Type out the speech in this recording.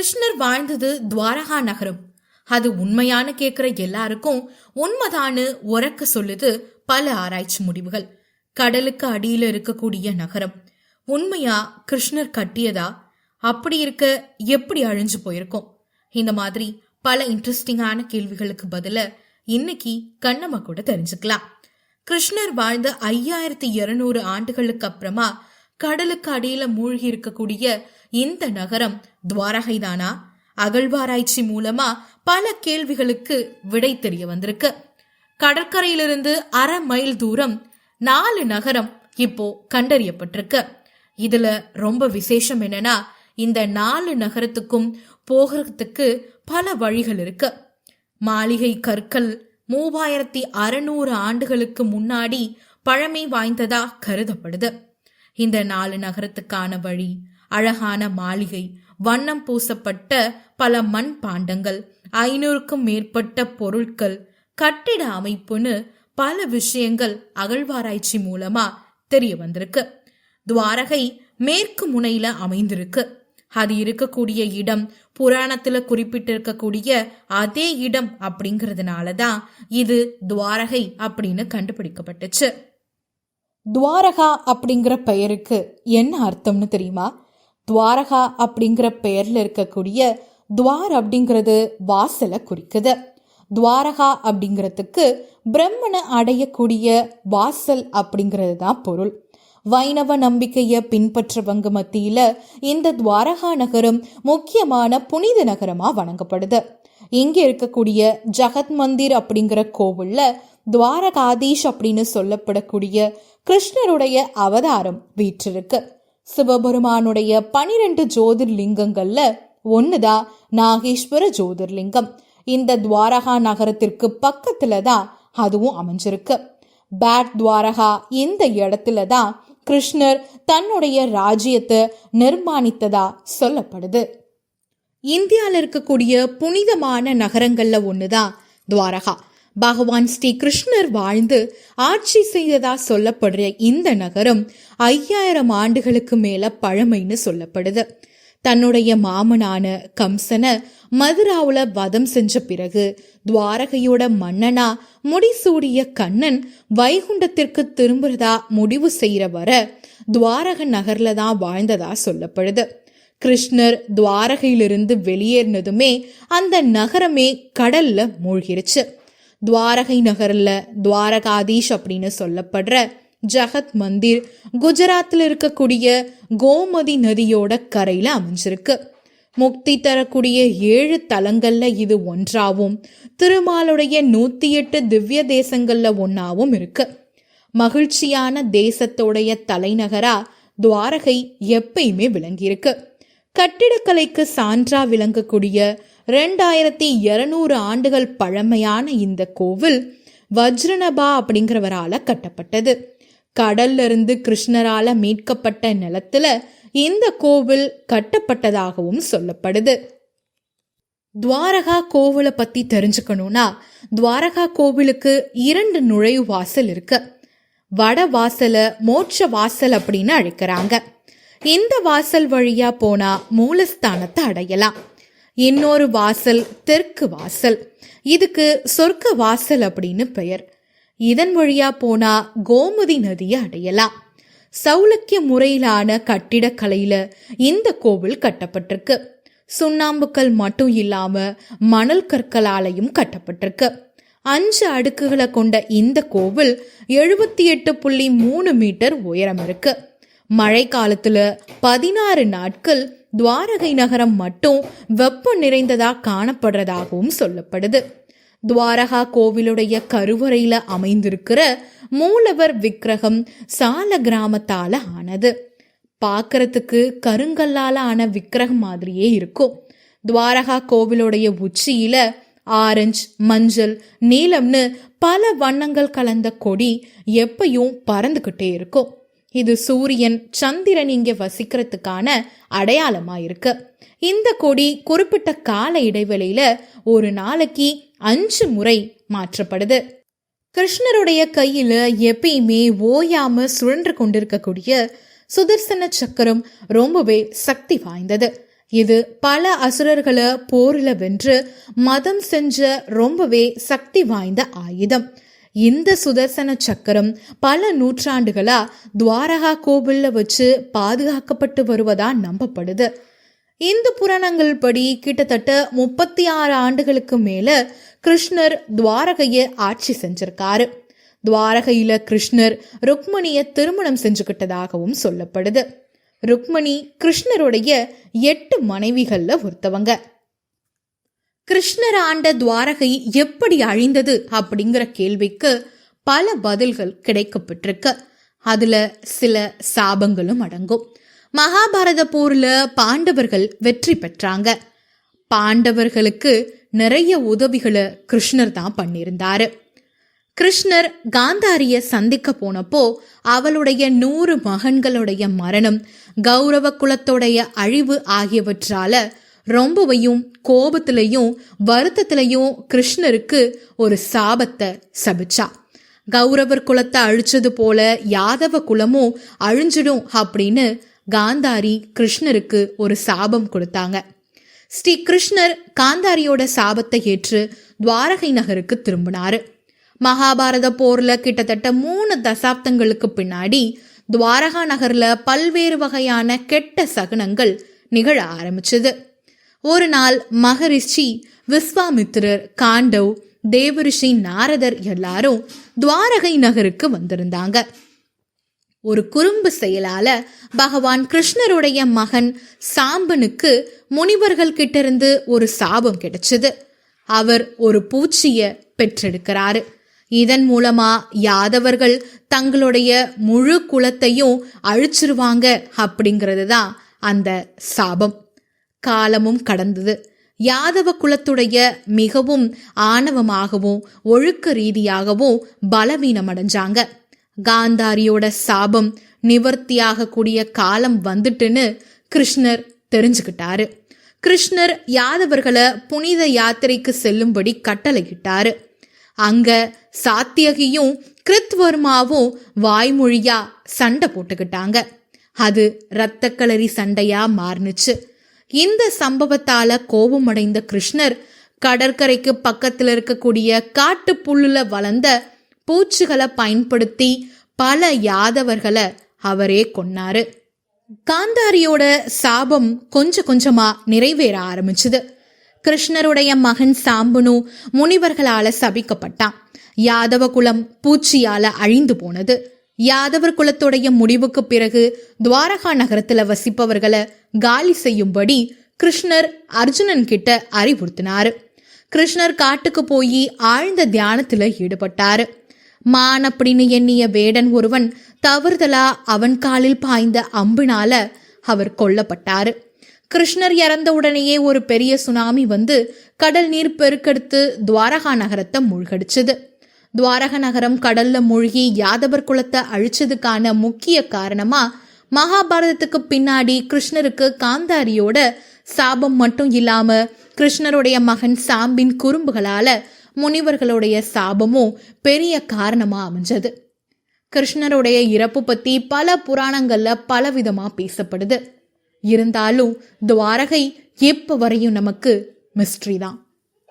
கிருஷ்ணர் வாழ்ந்தது துவாரகா நகரம். அது உண்மையான கேக்குற எல்லாருக்கும் உண்மைதான்னு உறக்க சொல்லுது பல ஆராய்ச்சி முடிவுகள். கடலுக்கு அடியில இருக்கக்கூடிய நகரம் உண்மையா கிருஷ்ணர் கட்டியதா? அப்படி இருக்க எப்படி அழிஞ்சு போயிருக்கும்? இந்த மாதிரி பல இன்ட்ரெஸ்டிங்கான கேள்விகளுக்கு பதில இன்னைக்கு கண்ணம்மா கூட தெரிஞ்சுக்கலாம். கிருஷ்ணர் வாழ்ந்த 5200 ஆண்டுகளுக்கு அப்புறமா கடலுக்கு அடியில மூழ்கி இருக்கக்கூடிய இந்த நகரம் துவாரகை தானா? அகழ்வாராய்ச்சி மூலமா பல கேள்விகளுக்கு விடை தெரிய வந்திருக்கு. கடற்கரையிலிருந்து 1/2 மைல் தூரம் 4 நகரம் இப்போ கண்டறியப்பட்டிருக்கு. இதுல ரொம்ப விசேஷம் என்னன்னா, இந்த 4 நகரத்துக்கும் போகிறதுக்கு பல வழிகள் இருக்கு. மாளிகை கற்கள் 3600 ஆண்டுகளுக்கு முன்னாடி பழமை வாய்ந்ததா கருதப்படுது. இந்த 4 நகரத்துக்கான வழி, அழகான மாளிகை, வண்ணம் பூசப்பட்ட பல மண் பாண்டங்கள், 500க்கும் மேற்பட்ட பொருட்கள், கட்டிட அமைப்புன்னு பல விஷயங்கள் அகழ்வாராய்ச்சி மூலமா தெரிய வந்திருக்கு. துவாரகை மேற்கு முனையில அமைந்திருக்கு. அது இருக்கக்கூடிய இடம் புராணத்துல குறிப்பிட்டிருக்கக்கூடிய அதே இடம் அப்படிங்கறதுனாலதான் இது துவாரகை அப்படின்னு கண்டுபிடிக்கப்பட்டுச்சு. துவாரகா அப்படிங்கிற பெயருக்கு என்ன அர்த்தம்னு தெரியுமா? துவாரகா அப்படிங்கிற பெயர்ல இருக்கக்கூடிய துவார் அப்படிங்கிறது வாசலை குறிக்குது. துவாரகா அப்படிங்கிறதுக்கு பிரம்மனை அடையக்கூடிய வாசல் அப்படிங்கிறது தான் பொருள். வைணவ நம்பிக்கைய பின்பற்றவங்க மத்தியில இந்த துவாரகா நகரம் முக்கியமான புனித நகரமா வணங்கப்படுது. இங்க இருக்கக்கூடிய ஜகத் மந்திர் அப்படிங்கிற கோவில்ல துவாரகாதீஷ் அப்படின்னு சொல்லப்படக்கூடிய கிருஷ்ணருடைய அவதாரம் வீற்றிருக்கு. சிவபெருமானுடைய 12 ஜோதிர்லிங்கங்கள்ல ஒண்ணுதான் நாகேஸ்வர ஜோதிர்லிங்கம். இந்த துவாரகா நகரத்திற்கு பக்கத்துலதான் அதுவும் அமைஞ்சிருக்கு. பேட் துவாரகா இந்த இடத்துலதான் கிருஷ்ணர் தன்னுடைய ராஜ்யத்தை நிர்மாணித்ததா சொல்லப்படுது. இந்தியால இருக்கக்கூடிய புனிதமான நகரங்கள்ல ஒண்ணுதான் துவாரகா. பகவான் ஸ்ரீ கிருஷ்ணர் வாழ்ந்து ஆட்சி செய்ததா சொல்லப்படுற இந்த நகரம் 5000 ஆண்டுகளுக்கு மேல பழமைன்னு சொல்லப்படுது. தன்னுடைய மாமனான கம்சன மதுராவுல வதம் செஞ்ச பிறகு துவாரகையோட மன்னனா முடிசூடிய கண்ணன் வைகுண்டத்திற்கு திரும்புறதா முடிவு செய்யற வர துவாரக நகர்ல தான் வாழ்ந்ததா சொல்லப்படுது. கிருஷ்ணர் துவாரகையிலிருந்து வெளியேறினதுமே அந்த நகரமே கடல்ல மூழ்கிருச்சு. துவாரகை நகர்ல துவாரகாதீஷ் அப்படின்னு சொல்லப்படுற ஜகத் மந்திர் குஜராத்ல இருக்கக்கூடிய கோமதி நதியோட கரையில அமைஞ்சிருக்கு. முக்தி தரக்கூடிய 7 தலங்கள்ல இது ஒன்றாவும், திருமாலுடைய 108 திவ்ய தேசங்கள்ல ஒன்னாவும் இருக்கு. மகிழ்ச்சியான தேசத்தோடைய தலைநகரா துவாரகை எப்பயுமே விளங்கியிருக்கு. கட்டிடக்கலைக்கு சான்றா விளங்கக்கூடிய 2200 ஆண்டுகள் பழமையான இந்த கோவில் வஜ்ரநபா அப்படிங்கிறவரால கட்டப்பட்டது. கடல்ல இருந்து கிருஷ்ணரால மீட்கப்பட்ட நிலத்துல இந்த கோவில் கட்டப்பட்டதாகவும் சொல்லப்படுது. துவாரகா கோவிலை பத்தி தெரிஞ்சுக்கணும்னா, துவாரகா கோவிலுக்கு 2 நுழைவு வாசல் இருக்கு. வட வாசல மோட்ச வாசல் அப்படின்னு அழைக்கிறாங்க. இந்த வாசல் வழியா போனா மூலஸ்தானத்தை அடையலாம். இன்னொரு வாசல் தெற்கு வாசல். இதுக்கு சொர்க்க வாசல் அப்படின்னு பெயர். இதன் வழியா போனா கோமதி நதியை அடையலாம். சௌலக்கிய முறையிலான கட்டிடக்கலையில இந்த கோவில் கட்டப்பட்டிருக்கு. சுண்ணாம்புக்கல் மட்டும் இல்லாம மணல் கற்களாலையும் கட்டப்பட்டிருக்கு. 5 அடுக்குகளை கொண்ட இந்த கோவில் 78.3 மீட்டர் உயரம் இருக்கு. மழை காலத்துல 16 நாட்கள் துவாரகை நகரம் மட்டும் வெப்பம் நிறைந்ததா காணப்படுறதாகவும் சொல்லப்படுது. துவாரகா கோவிலுடைய கருவறையில அமைந்திருக்கிற மூலவர் விக்கிரகம் சால கிராமத்தால ஆனது. பார்க்கறதுக்கு கருங்கல்லால ஆன விக்கிரகம் மாதிரியே இருக்கும். துவாரகா கோவிலுடைய உச்சியில ஆரஞ்சு, மஞ்சள், நீலம்னு பல வண்ணங்கள் கலந்த கொடி எப்பயும் பறந்துகிட்டே இருக்கும். இது சூரியன், சந்திரன் இங்க வசிக்கிறதுக்கான அடையாளமா இருக்கு. இந்த கொடி குறிப்பிட்ட கால இடைவெளியில ஒரு நாளைக்கு 5 முறை மாற்றப்படுது. கிருஷ்ணருடைய கையில எப்பயுமே ஓயாம சுழன்று கொண்டிருக்கக்கூடிய சுதர்சன சக்கரம் ரொம்பவே சக்தி வாய்ந்தது. இது பல அசுரர்களை போரில வென்று மதம் செஞ்ச ரொம்பவே சக்தி வாய்ந்த ஆயுதம். இந்த சுதர்சன சக்கரம் பல நூற்றாண்டுகளா துவாரகா கோவில்ல வச்சு பாதுகாக்கப்பட்டு வருவதா நம்பப்படுது. இந்து புராணங்கள் படி கிட்டத்தட்ட 36 ஆண்டுகளுக்கு மேல கிருஷ்ணர் துவாரகைய ஆட்சி செஞ்சிருக்காரு. துவாரகையில கிருஷ்ணர் ருக்மணிய திருமணம் செஞ்சுக்கிட்டதாகவும் சொல்லப்படுது. ருக்மணி கிருஷ்ணருடைய 8 மனைவிகள்ல ஒருத்தவங்க. கிருஷ்ணர் ஆண்ட துவாரகை எப்படி அழிந்தது அப்படிங்கிற கேள்விக்கு பல பதில்கள் கிடைக்கப்பட்டிருக்கு. அதுல சில சாபங்களும் அடங்கும். மகாபாரத போர்ல பாண்டவர்கள் வெற்றி பெற்றாங்க. பாண்டவர்களுக்கு நிறைய உதவிகளை கிருஷ்ணர் தான் பண்ணியிருந்தாரு. கிருஷ்ணர் காந்தாரிய சந்திக்க போனப்போ அவளுடைய 100 மகன்களுடைய மரணம், கௌரவ குலத்தோடைய அழிவு ஆகியவற்றால ரொம்பவையும் கோபத்திலையும் வருத்தத்திலையும் கிருஷ்ணருக்கு ஒரு சாபத்தை சபிச்சா. கௌரவர் குலத்தை அழிச்சது போல யாதவ குலமும் அழிஞ்சிடும் அப்படின்னு காந்தாரி கிருஷ்ணருக்கு ஒரு சாபம் கொடுத்தாங்க. ஸ்ரீ கிருஷ்ணர் காந்தாரியோட சாபத்தை ஏற்று துவாரகை நகருக்கு திரும்பினாரு. மகாபாரத போர்ல கிட்டத்தட்ட 3 தசாப்தங்களுக்கு பின்னாடி துவாரகா நகர்ல பல்வேறு வகையான கெட்ட சகுனங்கள் நிகழ ஆரம்பிச்சது. ஒரு நாள் மகரிஷி விஸ்வாமித்திரர், காண்டவ், தேவரிஷி நாரதர் எல்லாரும் துவாரகை நகருக்கு வந்திருந்தாங்க. ஒரு குறும்பு செயலால பகவான் கிருஷ்ணருடைய மகன் சாம்பனுக்கு முனிவர்கள் கிட்ட இருந்து ஒரு சாபம் கிடைச்சது. அவர் ஒரு பூச்சிய பெற்றெடுக்கிறாரு. இதன் மூலமா யாதவர்கள் தங்களுடைய முழு குலத்தையும் அழிச்சிருவாங்க அப்படிங்கிறது தான் அந்த சாபம். காலமும் கடந்தது. யாதவ குலத்துடைய மிகவும் ஆணவமாகவும் ஒழுக்க ரீதியாகவும் பலவீனம் அடைஞ்சாங்க. காந்தாரியோட சாபம் நிவர்த்தியாக கூடிய காலம் வந்துட்டுன்னு கிருஷ்ணர் தெரிஞ்சுக்கிட்டாரு. கிருஷ்ணர் யாதவர்களை புனித யாத்திரைக்கு செல்லும்படி கட்டளையிட்டாரு. அங்க சாத்தியகியும் கிருத்வர்மாவும் வாய்மொழியா சண்டை போட்டுக்கிட்டாங்க. அது இரத்த களரி சண்டையா மாறுனுச்சு. இந்த சம்பவத்தால கோபமடைந்த கிருஷ்ணர் கடற்கரைக்கு பக்கத்துல இருக்கக்கூடிய காட்டு புல்லுல வளர்ந்த பூச்சிகளை பயன்படுத்தி பல யாதவர்களை அவரே கொன்னாரு. காந்தாரியோட சாபம் கொஞ்சம் கொஞ்சமா நிறைவேற ஆரம்பிச்சுது. கிருஷ்ணருடைய மகன் சாம்பனு முனிவர்களால சபிக்கப்பட்டான். யாதவ குலம் பூச்சியால அழிந்து போனது. யாதவர் குலத்துடைய முடிவுக்கு பிறகு துவாரகா நகரத்துல வசிப்பவர்களை காலி செய்யும்படி கிருஷ்ணர் அர்ஜுனன் கிட்ட அறிவுறுத்தினாரு. கிருஷ்ணர் காட்டுக்கு போய் ஆழ்ந்த தியானத்துல ஈடுபட்டாரு. மான் அப்படின்னு எண்ணிய வேடன் ஒருவன் தவறுதலா அவன் காலில் பாய்ந்த அம்பினால அவர் கொல்லப்பட்டாரு. கிருஷ்ணர் இறந்த உடனேயே ஒரு பெரிய சுனாமி வந்து கடல் நீர் பெருக்கெடுத்து துவாரகா நகரத்தை மூழ்கடிச்சது. துவாரக நகரம் கடல்ல மூழ்கி யாதவர் குலத்தை அழிச்சதுக்கான முக்கிய காரணமா மகாபாரதத்துக்கு பின்னாடி கிருஷ்ணருக்கு காந்தாரியோட சாபம் மட்டும் இல்லாம கிருஷ்ணருடைய மகன் சாம்பின் குறும்புகளால முனிவர்களுடைய சாபமும் பெரிய காரணமா அமைஞ்சது. கிருஷ்ணருடைய இறப்பு பத்தி பல புராணங்கள்ல பலவிதமா பேசப்படுது. இருந்தாலும் துவாரகை எப்ப வரையும் நமக்கு மிஸ்ட்ரி தான்.